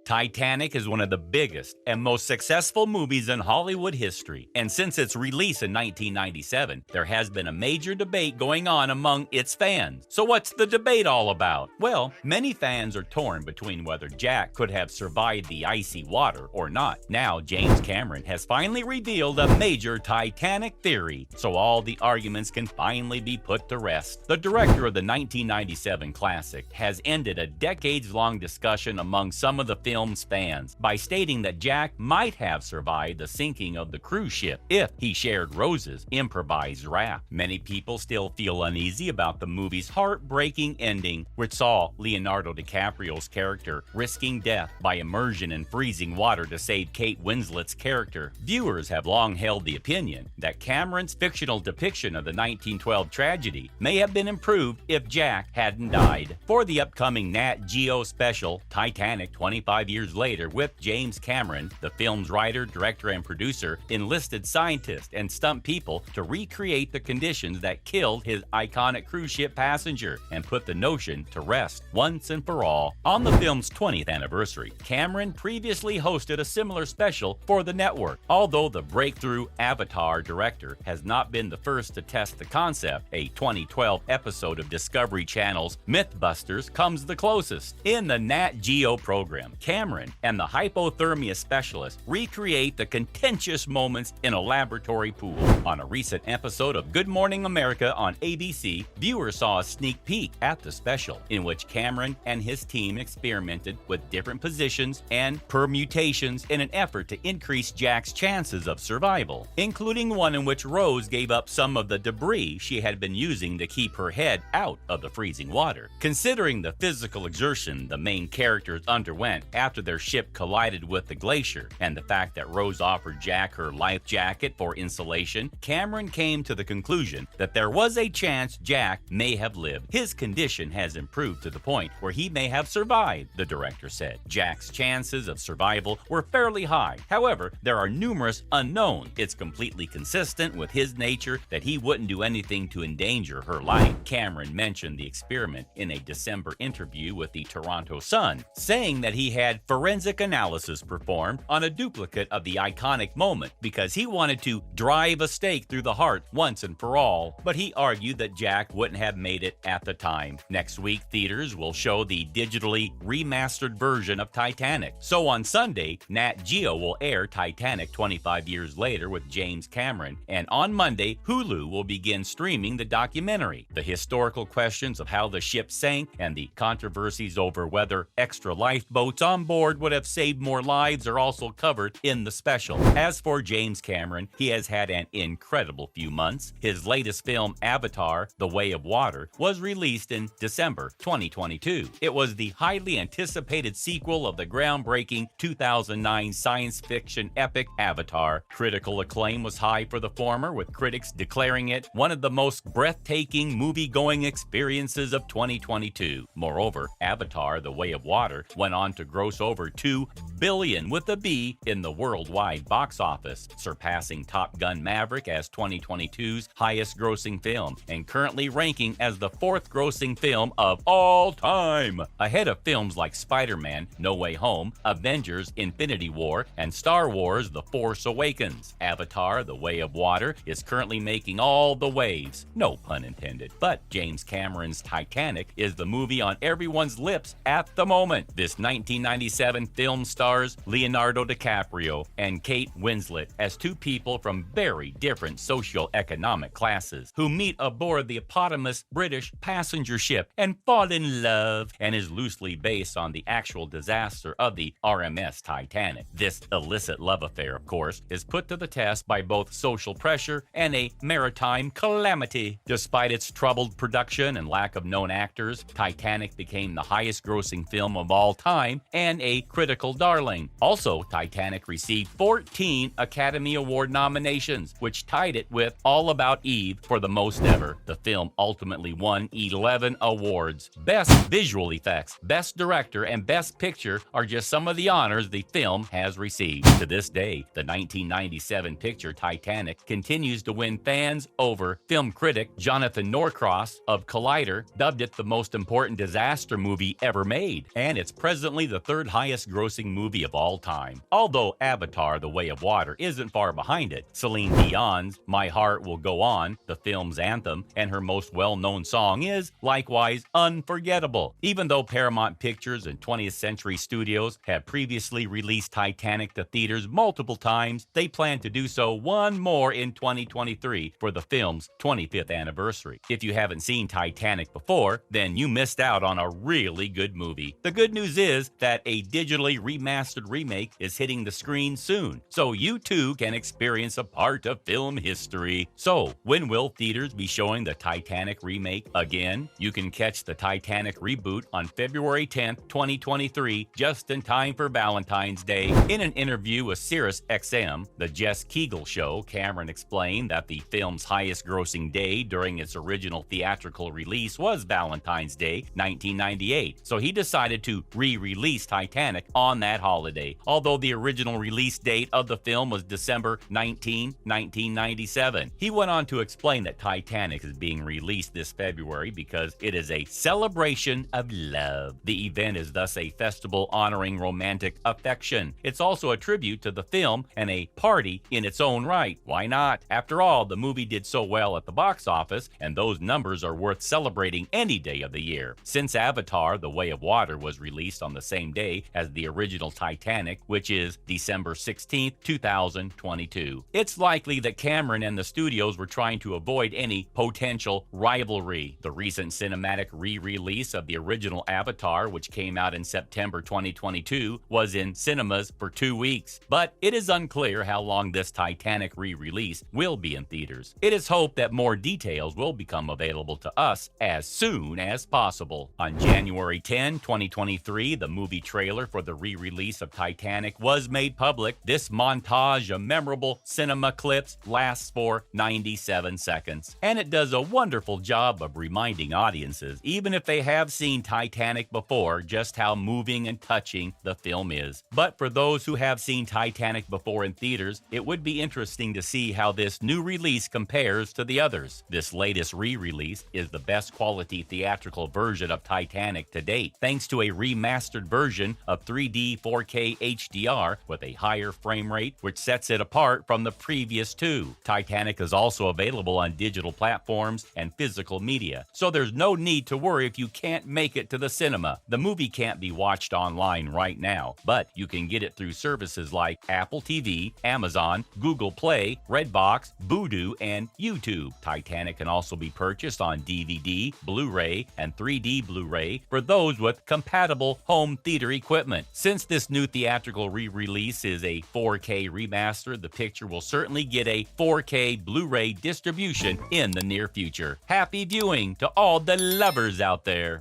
Titanic is one of the biggest and most successful movies in Hollywood history, and since its release in 1997, there has been a major debate going on among its fans. So what's the debate all about? Well, many fans are torn between whether Jack could have survived the icy water or not. Now, James Cameron has finally revealed a major Titanic theory, so all the arguments can finally be put to rest. The director of the 1997 classic has ended a decades-long discussion among some of the film's fans by stating that Jack might have survived the sinking of the cruise ship if he shared Rose's improvised raft. Many people still feel uneasy about the movie's heartbreaking ending, which saw Leonardo DiCaprio's character risking death by immersion in freezing water to save Kate Winslet's character. Viewers have long held the opinion that Cameron's fictional depiction of the 1912 tragedy may have been improved if Jack hadn't died. For the upcoming Nat Geo special, Titanic 25 years later, with James Cameron, the film's writer, director, and producer, enlisted scientists and stunt people to recreate the conditions that killed his iconic cruise ship passenger and put the notion to rest once and for all. On the film's 20th anniversary, Cameron previously hosted a similar special for the network. Although the breakthrough Avatar director has not been the first to test the concept, a 2012 episode of Discovery Channel's Mythbusters comes the closest. In the Nat Geo program, Cameron and the hypothermia specialist recreate the contentious moments in a laboratory pool. On a recent episode of Good Morning America on ABC, viewers saw a sneak peek at the special, in which Cameron and his team experimented with different positions and permutations in an effort to increase Jack's chances of survival, including one in which Rose gave up some of the debris she had been using to keep her head out of the freezing water. Considering the physical exertion the main characters underwent after their ship collided with the glacier, and the fact that Rose offered Jack her life jacket for insulation, Cameron came to the conclusion that there was a chance Jack may have lived. His condition has improved to the point where he may have survived, the director said. Jack's chances of survival were fairly high. However, there are numerous unknowns. It's completely consistent with his nature that he wouldn't do anything to endanger her life. Cameron mentioned the experiment in a December interview with the Toronto Sun, saying that he had forensic analysis performed on a duplicate of the iconic moment because he wanted to drive a stake through the heart once and for all, but he argued that Jack wouldn't have made it at the time. Next week, theaters will show the digitally remastered version of Titanic. So on Sunday, Nat Geo will air Titanic 25 years later with James Cameron, and on Monday, Hulu will begin streaming the documentary. The historical questions of how the ship sank and the controversies over whether extra lifeboats on board would have saved more lives are also covered in the special. As for James Cameron, he has had an incredible few months. His latest film, Avatar: The Way of Water, was released in December 2022. It was the highly anticipated sequel of the groundbreaking 2009 science fiction epic Avatar. Critical acclaim was high for the former, with critics declaring it one of the most breathtaking movie-going experiences of 2022. Moreover, Avatar: The Way of Water went on to gross over $2 billion with a B in the worldwide box office, surpassing Top Gun: Maverick as 2022's highest-grossing film and currently ranking as the fourth-grossing film of all time, ahead of films like Spider-Man: No Way Home, Avengers: Infinity War, and Star Wars: The Force Awakens. Avatar: The Way of Water is currently making all the waves, no pun intended, but James Cameron's Titanic is the movie on everyone's lips at the moment. This 1997 film stars Leonardo DiCaprio and Kate Winslet as two people from very different socioeconomic classes who meet aboard the eponymous British passenger ship and fall in love, and is loosely based on the actual disaster of the RMS Titanic. This illicit love affair, of course, is put to the test by both social pressure and a maritime calamity. Despite its troubled production and lack of known actors, Titanic became the highest-grossing film of all time and a critical darling. darling. Also, Titanic received 14 Academy Award nominations, which tied it with All About Eve for the most ever. The film ultimately won 11 awards. Best Visual Effects, Best Director, and Best Picture are just some of the honors the film has received. To this day, the 1997 picture Titanic continues to win fans over. Film critic Jonathan Norcross of Collider dubbed it the most important disaster movie ever made, and it's presently the third highest grossing movie of all time. Although Avatar: The Way of Water isn't far behind it, Celine Dion's My Heart Will Go On, the film's anthem, and her most well-known song is likewise unforgettable. Even though Paramount Pictures and 20th Century Studios have previously released Titanic to theaters multiple times, they plan to do so one more in 2023 for the film's 25th anniversary. If you haven't seen Titanic before, then you missed out on a really good movie. The good news is that a digitally remastered remake is hitting the screen soon, so you too can experience a part of film history. So, when will theaters be showing the Titanic remake again? You can catch the Titanic reboot on February 10th, 2023, just in time for Valentine's Day. In an interview with Sirius XM, The Jess Kegel Show, Cameron explained that the film's highest grossing day during its original theatrical release was Valentine's Day, 1998, so he decided to re-release Titanic on that holiday, although the original release date of the film was December 19, 1997. He went on to explain that Titanic is being released this February because it is a celebration of love. The event is thus a festival honoring romantic affection. It's also a tribute to the film and a party in its own right. Why not? After all, the movie did so well at the box office, and those numbers are worth celebrating any day of the year. Since Avatar: The Way of Water was released on the same day as the original Titanic, which is December 16, 2022, it's likely that Cameron and the studios were trying to avoid any potential rivalry. The recent cinematic re-release of the original Avatar, which came out in September 2022, was in cinemas for 2 weeks, but it is unclear how long this Titanic re-release will be in theaters. It is hoped that more details will become available to us as soon as possible. On January 10, 2023, the movie trailer for the re-release of Titanic was made public. This montage of memorable cinema clips lasts for 97 seconds, and it does a wonderful job of reminding audiences, even if they have seen Titanic before, just how moving and touching the film is. But for those who have seen Titanic before in theaters, it would be interesting to see how this new release compares to the others. This latest re-release is the best quality theatrical version of Titanic to date, thanks to a remastered version of 3D 4K HDR with a higher frame rate, which sets it apart from the previous two. Titanic is also available on digital platforms and physical media, so there's no need to worry if you can't make it to the cinema. The movie can't be watched online right now, but you can get it through services like Apple TV, Amazon, Google Play, Redbox, Vudu, and YouTube. Titanic can also be purchased on DVD, Blu-ray, and 3D Blu-ray for those with compatible home theater equipment. Since this new theatrical re-release is a 4K remaster, the picture will certainly get a 4K Blu-ray distribution in the near future. Happy viewing to all the lovers out there.